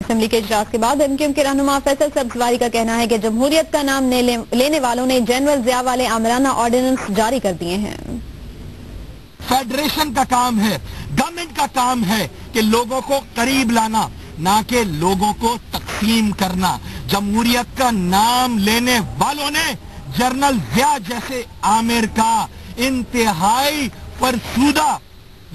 Assembly کے اجلاس کے بعد ایم کیو ایم کے رہنما فیصل سبزواری کا کہنا ہے کہ جمہوریت کا نام لینے والوں نے جنرل ضیاء والے آمرانہ آرڈیننس جاری کر دیے ہیں۔ فیڈریشن کا کام ہے، گورنمنٹ کا کام ہے کہ لوگوں کو قریب لانا، نہ کہ لوگوں کو تقسیم کرنا۔ جمہوریت کا نام لینے والوں نے جنرل ضیاء جیسے آمر کا انتہائی فرسودہ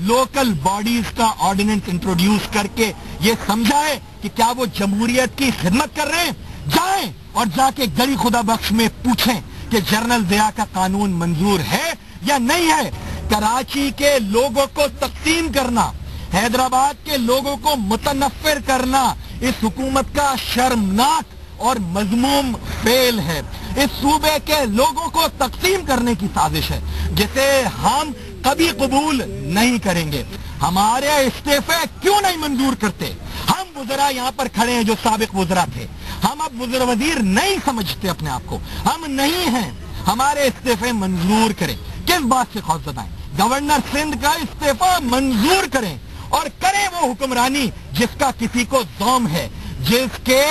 لوکل باڈیز کا آرڈیننس انٹروڈیوس کر کے یہ سمجھا ہے کہ کیا وہ جمہوریت کی خدمت کر رہے ہیں۔ جائیں اور جا کے گلی خدا بخش میں پوچھیں کہ جنرل ضیاء کا قانون منظور ہے یا نہیں ہے۔ کراچی کے لوگوں کو تقسیم کرنا، حیدرآباد کے لوگوں کو متنفر کرنا اس حکومت کا شرمناک اور مذموم فعل ہے۔ اس صوبے کے لوگوں کو تقسیم کرنے کی سازش ہے جسے ہم کبھی قبول نہیں کریں گے۔ ہمارے استعفے کیوں نہیں منظور کرتے؟ ہم وزراء یہاں پر کھڑے ہیں جو سابق وزراء تھے، ہم اب وزیر نہیں سمجھتے اپنے آپ کو، ہم نہیں ہیں۔ ہمارے استعفے منظور کریں۔ کس بات سے خوف زدہ ہیں؟ گورنر سندھ کا استعفی منظور کریں اور کریں وہ حکمرانی جس کا کسی کو ذوم ہے، جس کے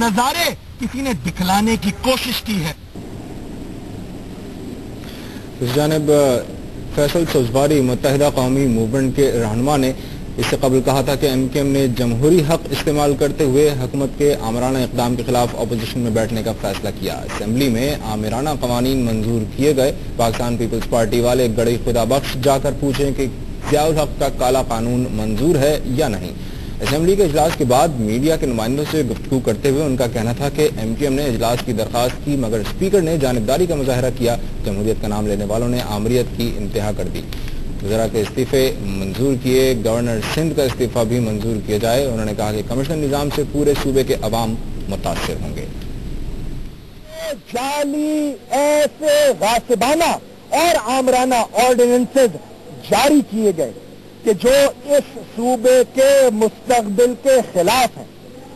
نظارے کسی نے دکھلانے کی کوشش کی ہے۔ اس جانب فیصل سبزواری متحدہ قومی موومنٹ کے رہنما نے اس سے قبل کہا تھا کہ ایم کیو ایم نے جمہوری حق استعمال کرتے ہوئے حکومت کے آمرانہ اقدام کے خلاف اپوزیشن میں بیٹھنے کا فیصلہ کیا۔ اسمبلی میں آمرانہ قوانین منظور کیے گئے۔ پاکستان پیپلز پارٹی والے گڑی خدا بخش جا کر پوچھیں کہ ضیاء الحق کا کالا قانون منظور ہے یا نہیں۔ اسمبلی کے اجلاس کے بعد میڈیا کے نمائندوں سے گفتگو کرتے ہوئے ان کا کہنا تھا کہ ایم کیو ایم نے اجلاس کی درخواست کی مگر اسپیکر نے جانبداری کا مظاہرہ کیا۔ جمہوریت کا نام لینے والوں نے آمریت کی انتہا کر دی۔ وزراء کے استعفے منظور کیے، گورنر سندھ کا استعفی بھی منظور کیا جائے۔ انہوں نے کہا کہ کمشنر نظام سے پورے صوبے کے عوام متاثر ہوں گے۔ جعلی ایسے غاصبانہ اور آمرانہ آرڈیننسز جاری کیے گئے کہ جو اس صوبے کے مستقبل کے خلاف ہیں۔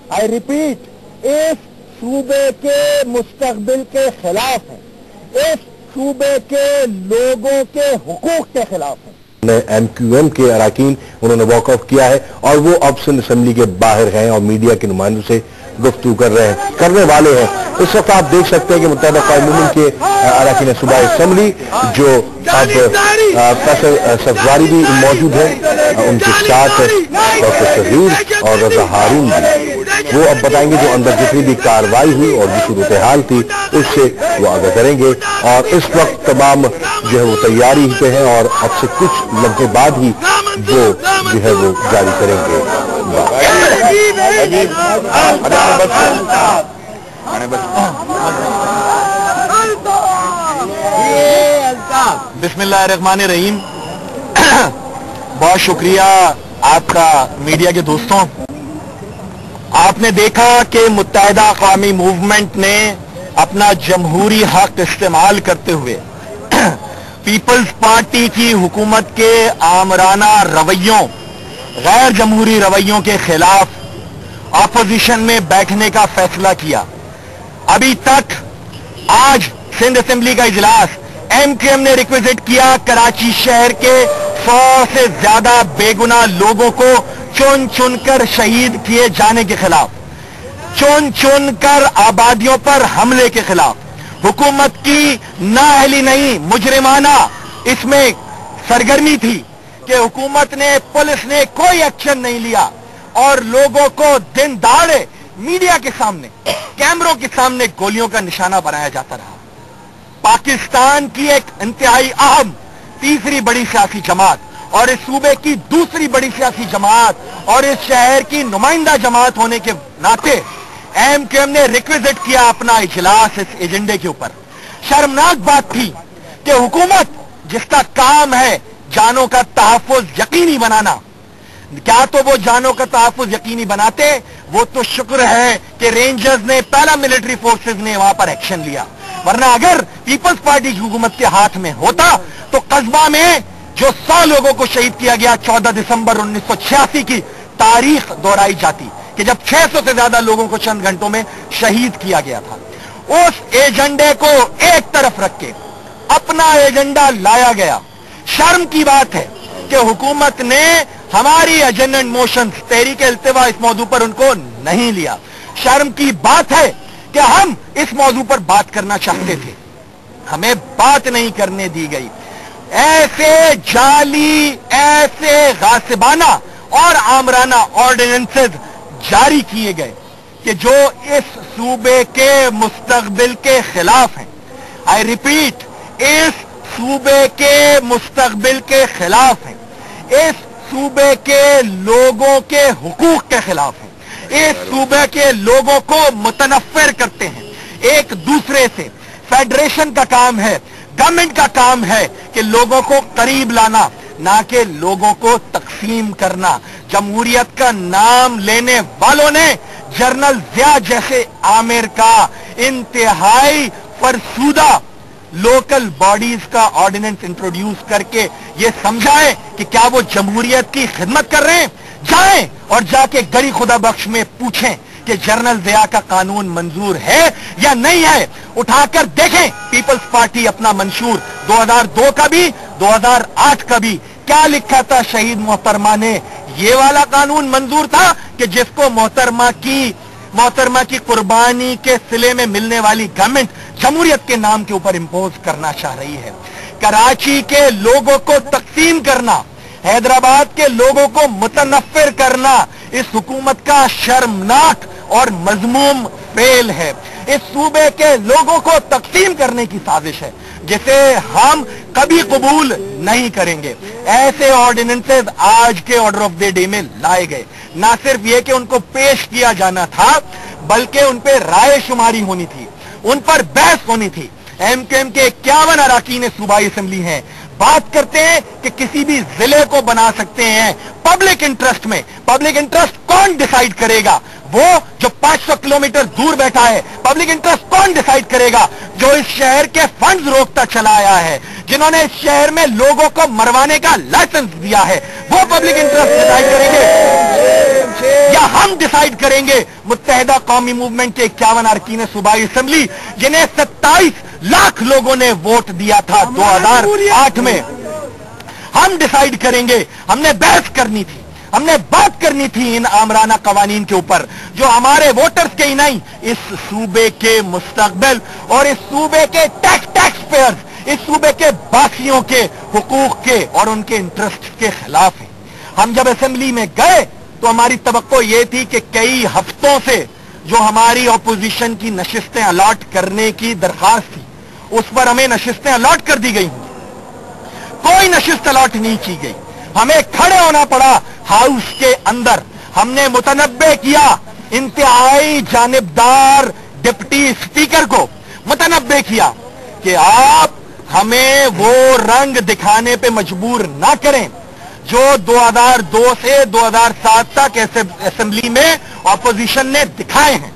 آئی ریپیٹ، اس صوبے کے مستقبل کے خلاف ہیں، اس صوبے کے لوگوں کے حقوق کے خلاف ہیں۔ ایم کیو ایم کے اراکین انہوں نے واک آؤٹ کیا ہے اور وہ اب سندھ اسمبلی کے باہر ہیں اور میڈیا کے نمائندوں سے گفتگو کرنے والے ہیں۔ اس وقت آپ دیکھ سکتے ہیں کہ متحدہ قومی موومنٹ کے اراکین صوبہ اسمبلی جو اب فیصل سبزواری بھی موجود ہیں، ان کے ساتھ ڈاکٹر شہید اور رضا ہارون بھی، وہ اب بتائیں گے جو اندر جتنی بھی کارروائی ہوئی اور جو صورتحال تھی اس سے وہ آگاہ کریں گے۔ اور اس وقت تمام جو ہے وہ تیاری پہ ہیں اور اب سے کچھ لمحے بعد ہی وہ جو ہے وہ جاری کریں گے۔ بسم اللہ الرحمن الرحیم۔ بہت شکریہ آپ کا میڈیا کے دوستوں۔ آپ نے دیکھا کہ متحدہ قومی موومنٹ نے اپنا جمہوری حق استعمال کرتے ہوئے پیپلز پارٹی کی حکومت کے آمرانہ رویوں، غیر جمہوری رویوں کے خلاف اپوزیشن میں بیٹھنے کا فیصلہ کیا۔ ابھی تک آج سندھ اسمبلی کا اجلاس ایم کیو ایم نے ریکویزٹ کیا کراچی شہر کے 100 سے زیادہ بے گناہ لوگوں کو چن چن کر شہید کیے جانے کے خلاف، چن چن کر آبادیوں پر حملے کے خلاف۔ حکومت کی نااہلی نہیں، مجرمانہ اس میں سرگرمی تھی کہ حکومت نے، پولیس نے کوئی ایکشن نہیں لیا اور لوگوں کو دن دہاڑے میڈیا کے سامنے، کیمروں کے سامنے گولیوں کا نشانہ بنایا جاتا رہا۔ پاکستان کی ایک انتہائی اہم تیسری بڑی سیاسی جماعت اور اس صوبے کی دوسری بڑی سیاسی جماعت اور اس شہر کی نمائندہ جماعت ہونے کے ناطے ایم کیو ایم نے ریکویزٹ کیا اپنا اجلاس اس ایجنڈے کے اوپر۔ شرمناک بات تھی کہ حکومت جس کا کام ہے جانوں کا تحفظ یقینی بنانا، کیا تو وہ جانوں کا تحفظ یقینی بناتے؟ وہ تو شکر ہے کہ رینجرز نے، پہلا ملٹری فورسز نے وہاں پر ایکشن لیا، ورنہ اگر پیپلز پارٹی کی حکومت کے ہاتھ میں ہوتا تو قصبہ میں جو 100 لوگوں کو شہید کیا گیا 14 دسمبر 1986 کی تاریخ دہرائی جاتی کہ جب 600 سے زیادہ لوگوں کو چند گھنٹوں میں شہید کیا گیا تھا۔ اس ایجنڈے کو ایک طرف رکھ کے اپنا ایجنڈا لایا گیا۔ شرم کی بات ہے کہ حکومت نے हमारी एजेंडेंट मोशंस तहरीक इल्तिवा इस मौजू पर उनको नहीं लिया। शर्म की बात है कि हम इस मौजू पर बात करना चाहते थे, हमें बात नहीं करने दी गई। ऐसे जाली, ऐसे गासिबाना और आमराना ऑर्डिनेंसेस जारी किए गए कि जो इस सूबे के मुस्तकबिल के खिलाफ हैं। आई रिपीट, इस सूबे के मुस्तकबिल के खिलाफ हैं, इस सूबे के लोगों के हुकूक के खिलाफ हैं, इस सूबे के लोगों को मुतनफ्फिर करते हैं एक दूसरे से। फेडरेशन का काम है, गवर्नमेंट का काम है कि लोगों को करीब लाना, ना कि लोगों को तकसीम करना। जमहूरियत का नाम लेने वालों ने जनरल जिया जैसे आमिर का इंतहाई फरसूदा लोकल बॉडीज का ऑर्डिनेंस इंट्रोड्यूस करके ये समझाएं कि क्या वो जमहूरियत की खिदमत कर रहे हैं। जाएं और जाके गरी खुदा बख्श में पूछें कि जनरल जिया का कानून मंजूर है या नहीं है। उठाकर देखें पीपल्स पार्टी अपना मंशूर 2002 का भी 2008 का भी, क्या लिखा था शहीद मोहतरमा ने। ये वाला कानून मंजूर था कि जिसको मोहतरमा की कुर्बानी के सिले में मिलने वाली गवर्नमेंट जमहूरियत के नाम के ऊपर इंपोज करना चाह रही है। कराची के लोगों को तकसीम करना, हैदराबाद के लोगों को मुतनफ्फिर करना इस हुकूमत का शर्मनाक और मजमूम फेल है। इस सूबे के लोगों को तकसीम करने की साजिश है जिसे हम कभी कबूल नहीं करेंगे। ऐसे ऑर्डिनेंसेस आज के ऑर्डर ऑफ द डे में लाए गए। ना सिर्फ ये कि उनको पेश किया जाना था, बल्कि उन पर राय शुमारी होनी थी, उन पर बहस होनी थी। एमकेएम के 51 अराकीन सूबाई असेंबली हैं, बात करते हैं कि किसी भी जिले को बना सकते हैं पब्लिक इंटरेस्ट में। पब्लिक इंटरेस्ट कौन डिसाइड करेगा? वो जो 500 किलोमीटर दूर बैठा है। पब्लिक इंटरेस्ट कौन डिसाइड करेगा? जो इस शहर के फंड्स रोकता चला आया है, जिन्होंने इस शहर में लोगों को मरवाने का लाइसेंस दिया है, वो पब्लिक इंटरेस्ट डिसाइड करेंगे या हम डिसाइड करेंगे? मुत्तहिदा कौमी मूवमेंट के 51 अरकान सूबाई असेंबली, जिन्हें 27 लाख लोगों ने वोट दिया था 2008 में, हम डिसाइड करेंगे। हमने बहस करनी थी, हमने बात करनी थी इन आमराना कवानीन के ऊपर जो हमारे वोटर्स के ही नहीं, इस सूबे के मुस्तकबिल और इस सूबे के टैक्स पेयर्स, इस सूबे के बासियों के हुकूक के और उनके इंटरेस्ट के खिलाफ है। हम जब असेंबली में गए तो हमारी तवक्को ये थी कि कई हफ्तों से जो हमारी ऑपोजिशन की नशिस्तें अलॉट करने की दरखास्त थी, उस पर हमें नशिस्तें अलॉट कर दी गई। कोई नशिस्त अलॉट नहीं की गई। हमें खड़े होना पड़ा हाउस के अंदर। हमने मुतनब्बे किया इंतहाई जानिबदार डिप्टी स्पीकर को, मुतनब्बे किया कि आप हमें वो रंग दिखाने पे मजबूर ना करें जो 2002 से 2007 तक असेंबली में ऑपोजिशन ने दिखाए हैं।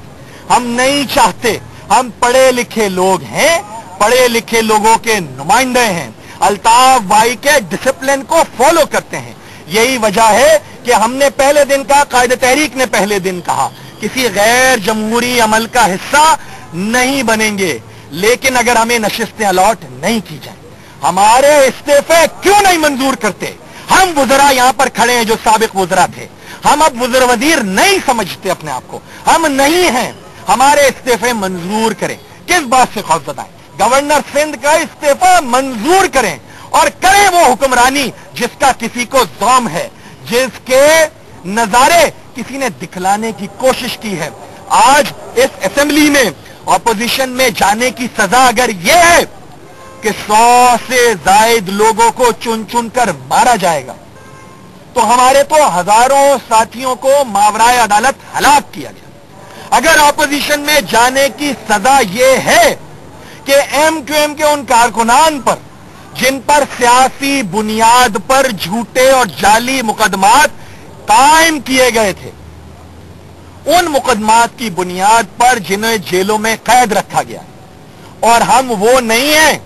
हम नहीं चाहते। हम पढ़े लिखे लोग हैं, पढ़े लिखे लोगों के नुमाइंदे हैं, अल्ताफ भाई के डिसिप्लिन को फॉलो करते हैं। यही वजह है कि हमने पहले दिन कहा, कायदे तहरीक ने पहले दिन कहा, किसी गैर जमहूरी अमल का हिस्सा नहीं बनेंगे। लेकिन अगर हमें नशिस्तें अलॉट नहीं की जाए, हमारे इस्तीफे क्यों नहीं मंजूर करते? हम वुज़रा यहां पर खड़े हैं जो साबिक वुज़रा थे। हम अब वुज़र वज़ीर नहीं समझते अपने आप को, हम नहीं हैं। हमारे इस्तीफे मंजूर करें। किस बात से खौफ जताएं? गवर्नर सिंध का इस्तीफा मंजूर करें और करें वो हुक्मरानी जिसका किसी को ज़ौम है, जिसके नजारे किसी ने दिखलाने की कोशिश की है। आज इस असेंबली में ऑपोजिशन में जाने की सजा अगर यह है कि 100 से जायद लोगों को चुन चुन कर मारा जाएगा, तो हमारे तो हजारों साथियों को मावराए अदालत हलाक किया गया। अगर ऑपोजिशन में जाने की सजा यह है कि एमक्यूएम के उन कारकुनान पर जिन पर सियासी बुनियाद पर झूठे और जाली मुकदमात कायम किए गए थे, उन मुकदमात की बुनियाद पर जिन्हें जेलों में कैद रखा गया, और हम वो नहीं हैं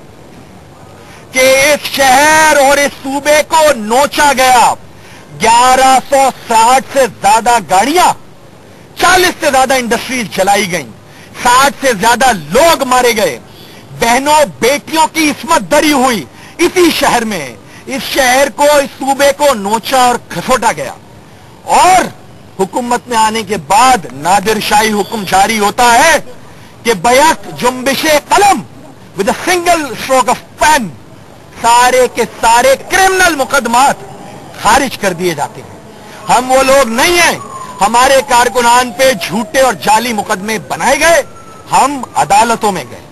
कि इस शहर और इस सूबे को नोचा गया। 1160 से ज्यादा गाड़ियां, 40 से ज्यादा इंडस्ट्रीज जलाई गई, 60 से ज्यादा लोग मारे गए, बहनों बेटियों की इस्मत दरी हुई इसी शहर में, इस शहर को, इस सूबे को नोचा और खसोटा गया और हुकूमत में आने के बाद नादिर शाही हुक्म जारी होता है कि बैक जुम्बिशे कलम with a single stroke of pen सारे के सारे क्रिमिनल मुकदमात खारिज कर दिए जाते हैं। हम वो लोग नहीं हैं, हमारे कारकुनान पे झूठे और जाली मुकदमे बनाए गए, हम अदालतों में गए,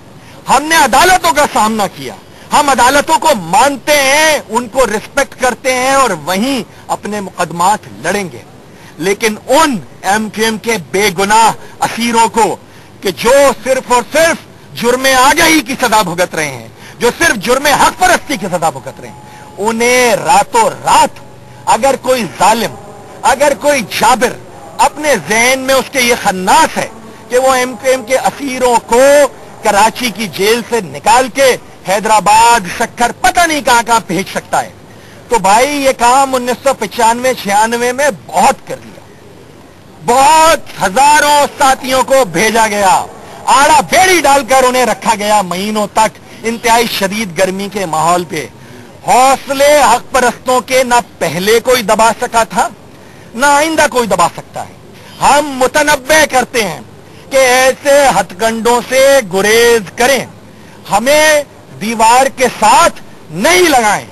हमने अदालतों का सामना किया, हम अदालतों को मानते हैं, उनको रिस्पेक्ट करते हैं और वहीं अपने मुकदमात लड़ेंगे। लेकिन उन एमक्यूएम के बेगुनाह असीरों को कि जो सिर्फ और सिर्फ जुर्मे आगाही की सजा भुगत रहे हैं, जो सिर्फ जुर्मे हक परस्ती की सजा भुगत रहे हैं, उन्हें रातों रात अगर कोई जालिम, अगर कोई जाबिर अपने जहन में उसके ये खन्नास है कि वो एमक्यूएम के असीरों को कराची की जेल से निकाल के हैदराबाद, शक्कर, पता नहीं कहां भेज सकता है, तो भाई ये काम 1995-96 में बहुत कर दिया, बहुत हजारों साथियों को भेजा गया, आड़ा बेड़ी डालकर उन्हें रखा गया महीनों तक इंतहाई शदीद गर्मी के माहौल पे। हौसले हक परस्तों के ना पहले कोई दबा सका था, ना आइंदा कोई दबा सकता है। हम मुतनब्बे करते हैं कि ऐसे हथकंडों से गुरेज करें, हमें दीवार के साथ नहीं लगाएं,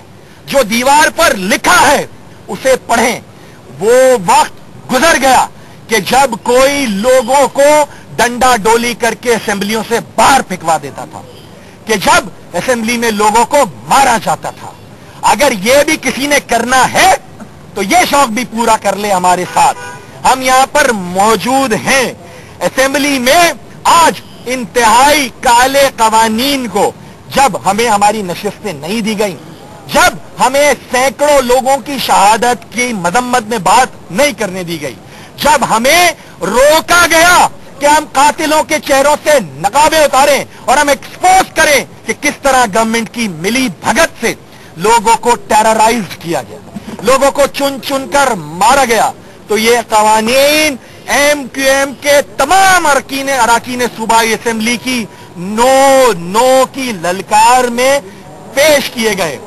जो दीवार पर लिखा है उसे पढ़ें। वो वक्त गुजर गया कि जब कोई लोगों को डंडा डोली करके असेंबलियों से बाहर फेंकवा देता था, कि जब असेंबली में लोगों को मारा जाता था। अगर यह भी किसी ने करना है तो यह शौक भी पूरा कर ले हमारे साथ। हम यहां पर मौजूद हैं असेंबली में आज इंतहाई काले कवानीन को, जब हमें हमारी नशिस्तें नहीं दी गई, जब हमें सैकड़ों लोगों की शहादत की मजम्मत में बात नहीं करने दी गई, जब हमें रोका गया कि हम कातिलों के चेहरों से नकाबे उतारें और हम एक्सपोज करें कि किस तरह गवर्नमेंट की मिली भगत से लोगों को टेरराइज किया गया, लोगों को चुन चुनकर मारा गया, तो ये कवानीन एमक्यूएम के तमाम अरकान सूबाई असेंबली की नो की ललकार में पेश किए गए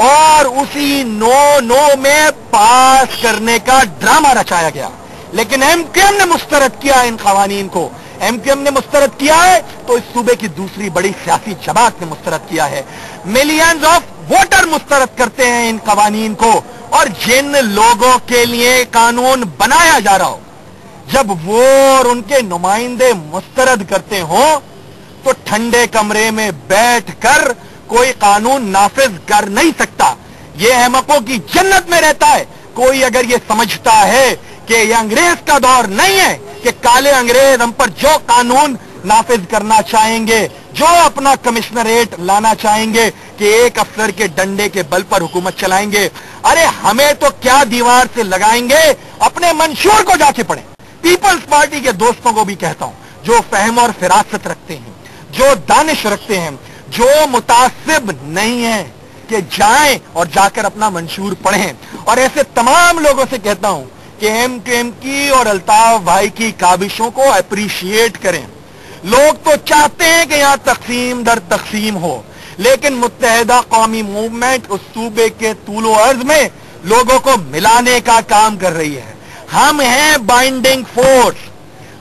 और उसी नो में पास करने का ड्रामा रचाया गया। लेकिन एमक्यूएम ने मुस्तरद किया इन कवानीन को, एमक्यूएम ने मुस्तरद किया है तो इस सूबे की दूसरी बड़ी सियासी जमात ने मुस्तरद किया है। मिलियंस ऑफ वोटर मुस्तरद करते हैं इन कवानीन को, और जिन लोगों के लिए कानून बनाया जा रहा हो, जब वो और उनके नुमाइंदे मुस्तरद करते हो तो ठंडे कमरे में बैठकर कोई कानून नाफिज कर नहीं सकता। ये अहमकों की जन्नत में रहता है। कोई अगर ये समझता है कि ये अंग्रेज का दौर नहीं है कि काले अंग्रेज हम पर जो कानून नाफिज करना चाहेंगे, जो अपना कमिश्नरेट लाना चाहेंगे कि एक अफसर के डंडे के बल पर हुकूमत चलाएंगे, अरे हमें तो क्या दीवार से लगाएंगे, अपने मंशूर को जाके पढ़ें। पीपल्स पार्टी के दोस्तों को भी कहता हूं, जो फहम और फिरासत रखते हैं, जो दानिश रखते हैं, जो मुतासिब नहीं है, कि जाएं और जाकर अपना मंशूर पढ़ें। और ऐसे तमाम लोगों से कहता हूं कि एमक्यूएम की और अल्ताफ भाई की काबिशों को अप्रिशिएट करें। लोग तो चाहते हैं कि यहां तकसीम दर तकसीम हो, लेकिन मुत्तहिदा कौमी मूवमेंट उस सूबे के तूलो अर्ज में लोगों को मिलाने का काम कर रही है। हम हैं बाइंडिंग फोर्स,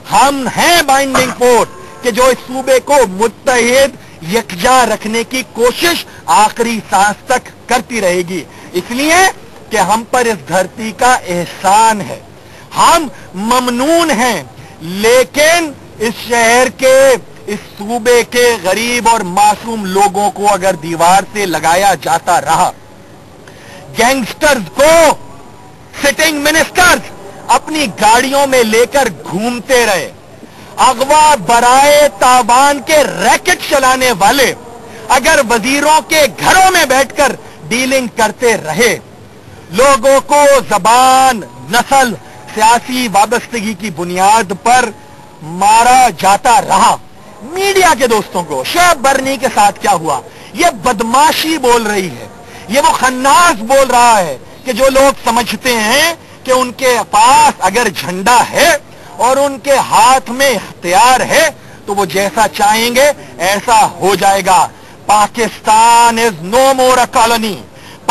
हम हैं बाइंडिंग फोर्स कि जो इस सूबे को मुत्तहिद यकजा रखने की कोशिश आखिरी सांस तक करती रहेगी। इसलिए कि हम पर इस धरती का एहसान है, हम ममनून हैं, लेकिन इस शहर के, इस सूबे के गरीब और मासूम लोगों को अगर दीवार से लगाया जाता रहा, गैंगस्टर्स को सिटिंग मिनिस्टर्स अपनी गाड़ियों में लेकर घूमते रहे, अगवा बराए ताबान के रैकेट चलाने वाले अगर वजीरों के घरों में बैठकर डीलिंग करते रहे, लोगों को जबान, नस्ल, सियासी वाबस्तगी की बुनियाद पर मारा जाता रहा, मीडिया के दोस्तों को शोएब बर्नी के साथ क्या हुआ, ये बदमाशी बोल रही है, ये वो खन्नास बोल रहा है कि जो लोग समझते हैं कि उनके पास अगर झंडा है और उनके हाथ में इख्तियार है तो वो जैसा चाहेंगे ऐसा हो जाएगा। Pakistan is no more a colony,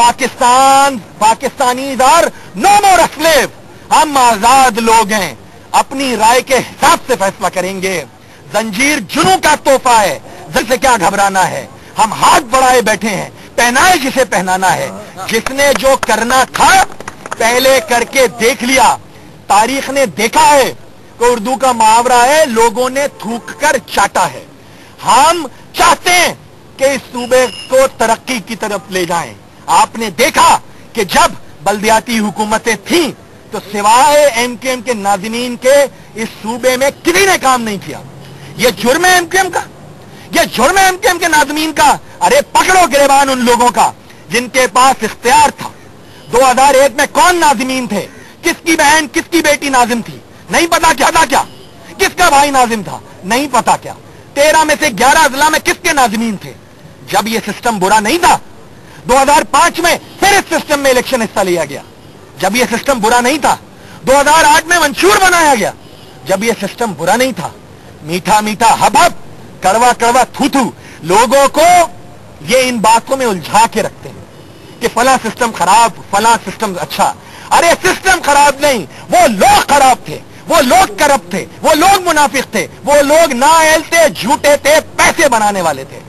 Pakistani are no more slave, हम आजाद लोग हैं, अपनी राय के हिसाब से फैसला करेंगे। जंजीर जुनू का तोहफा है, जिससे क्या घबराना है, हम हाथ बढ़ाए बैठे हैं, पहनाए जिसे पहनाना है। जिसने जो करना था पहले करके देख लिया। तारीख ने देखा है कि उर्दू का मुहावरा है, लोगों ने थूक कर चाटा है। हम चाहते हैं कि इस सूबे को तरक्की की तरफ ले जाएं। आपने देखा कि जब बल्दियाती हुकूमतें थीं तो सिवाय एमकेएम के नाज़िमीन के इस सूबे में किसी ने काम नहीं किया। ये जुर्म है एमकेएम का, ये जुर्म है एमकेएम के नाज़िमीन का। अरे पकड़ो गिरबान उन लोगों का जिनके पास इख्तियार था। 2001 में कौन नाज़िमीन थे, किसकी बहन किसकी बेटी नाजिम थी, नहीं पता क्या, किसका भाई नाजिम था, नहीं पता क्या। 13 में से 11 अजला में किसके नाज़िमीन थे। जब ये सिस्टम बुरा नहीं था, 2005 में फिर इस सिस्टम में इलेक्शन हिस्सा लिया गया। जब ये सिस्टम बुरा नहीं था, 2008 में मंशूर बनाया गया। जब ये सिस्टम बुरा नहीं था, मीठा मीठा हब हब, कड़वा कड़वा थू थू, लोगों को ये इन बातों में उलझा के रखते हैं कि फला सिस्टम खराब, फला सिस्टम अच्छा। अरे सिस्टम खराब नहीं, वो लोग खराब थे, वो लोग करप्ट थे, वो लोग मुनाफिक थे, वो लोग नाअहल थे, झूठे थे, पैसे बनाने वाले थे,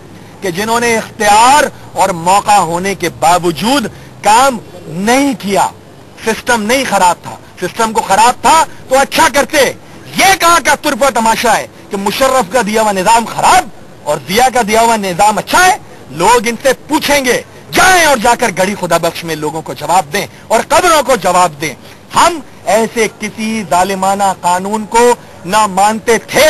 कि जिन्होंने इख्तियार और मौका होने के बावजूद काम नहीं किया। सिस्टम नहीं खराब था, सिस्टम को खराब था तो अच्छा करते। ये कहां का तुरफा तमाशा है कि मुशर्रफ का दिया हुआ निजाम खराब और जिया का दिया हुआ निजाम अच्छा है। लोग इनसे पूछेंगे, जाएं और जाकर गड़ी खुदा बख्श में लोगों को जवाब दें और कब्रों को जवाब दें। हम ऐसे किसी जालिमाना कानून को ना मानते थे,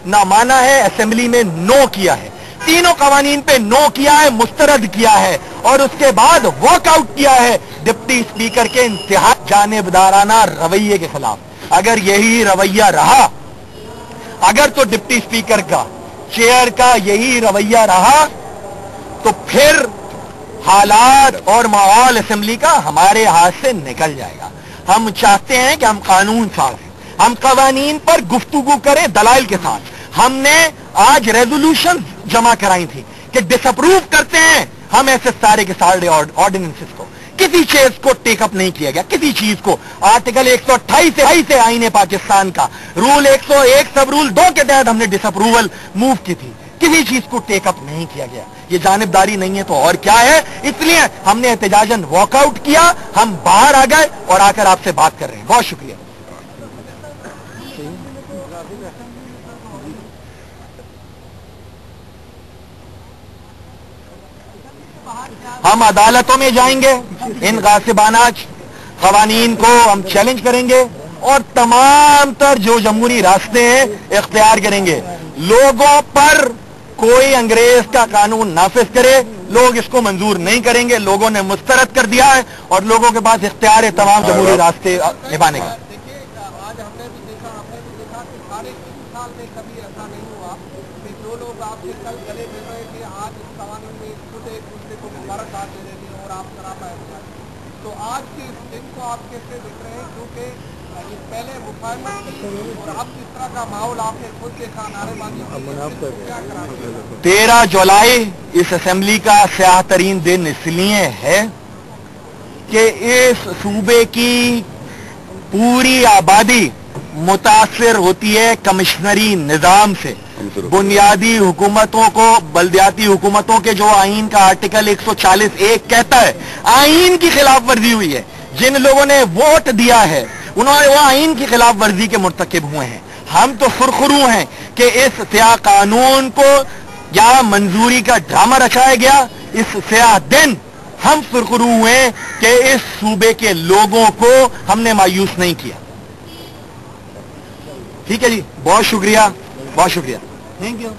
ना माना है, असेंबली में नो किया है, तीनों कवानीन पे नो किया है, मुस्तरद किया है और उसके बाद वॉकआउट किया है डिप्टी स्पीकर के इंतहा जानिबदाराना रवैये के खिलाफ। अगर यही रवैया रहा, अगर तो डिप्टी स्पीकर का, चेयर का यही रवैया रहा तो फिर हालात और माहौल असेंबली का हमारे हाथ से निकल जाएगा। हम चाहते हैं कि हम कानून साज हैं, हम कवानीन पर गुफ्तगू करें दलाइल के साथ। हमने आज रेजोल्यूशन जमा कराई थी कि डिसअप्रूव करते हैं हम ऐसे सारे के सारे ऑर्डिनेंसेस को। किसी चीज को टेकअप नहीं किया गया, किसी चीज को। आर्टिकल 128 से आईने पाकिस्तान का रूल 101 सब रूल 2 के तहत हमने डिसअप्रूवल मूव की थी, किसी चीज को टेकअप नहीं किया गया। ये जानिबदारी नहीं है तो और क्या है। इसलिए हमने एहतजाजन वॉकआउट किया, हम बाहर आ गए और आकर आपसे बात कर रहे हैं। बहुत शुक्रिया। हम अदालतों में जाएंगे, इन गासिबाना कवानीन को हम चैलेंज करेंगे और तमाम तर जो जमहूरी रास्ते हैं इख्तियार करेंगे। लोगों पर कोई अंग्रेज का कानून नाफिज करे, लोग इसको मंजूर नहीं करेंगे। लोगों ने मुस्तरद कर दिया है और लोगों के पास इख्तियार है तमाम जमहूरी रास्ते निभाने का। आज हमने भी देखा कि साढ़े 3 साल में कभी ऐसा नहीं हुआ कि जो लोग आपसे कल गले मिल रहे थे आज इस कवानीन में खुद एक दूसरे को मुबारकबाद दे रहे थे और आप शराब आए। तो आज के इस दिन को आप कैसे देख रहे हैं, क्योंकि पहले मुफाहमत थी और अब जिस तरह का माहौल आपने खुद देखा, नारेबाजी 13 जुलाई इस असेंबली का स्याह तरीन दिन इसलिए है कि इस सूबे की पूरी आबादी मुतासिर होती है कमिश्नरी निजाम से। बुनियादी हुकूमतों को, बल्दियाती हुकूमतों के जो आईन का आर्टिकल 140(1) कहता है, आईन की खिलाफ वर्जी हुई है। जिन लोगों ने वोट दिया है उन्होंने वो आईन की खिलाफ वर्जी के मुर्तकिब हुए हैं। हम तो सुरखरू हैं कि इस स्याह कानून को या मंजूरी का ड्रामा रचाया गया। इस स्याह दिन हम सुरखरू हुए कि इस सूबे के लोगों को हमने मायूस नहीं किया। ठीक है जी, बहुत शुक्रिया, बहुत शुक्रिया, थैंक यू।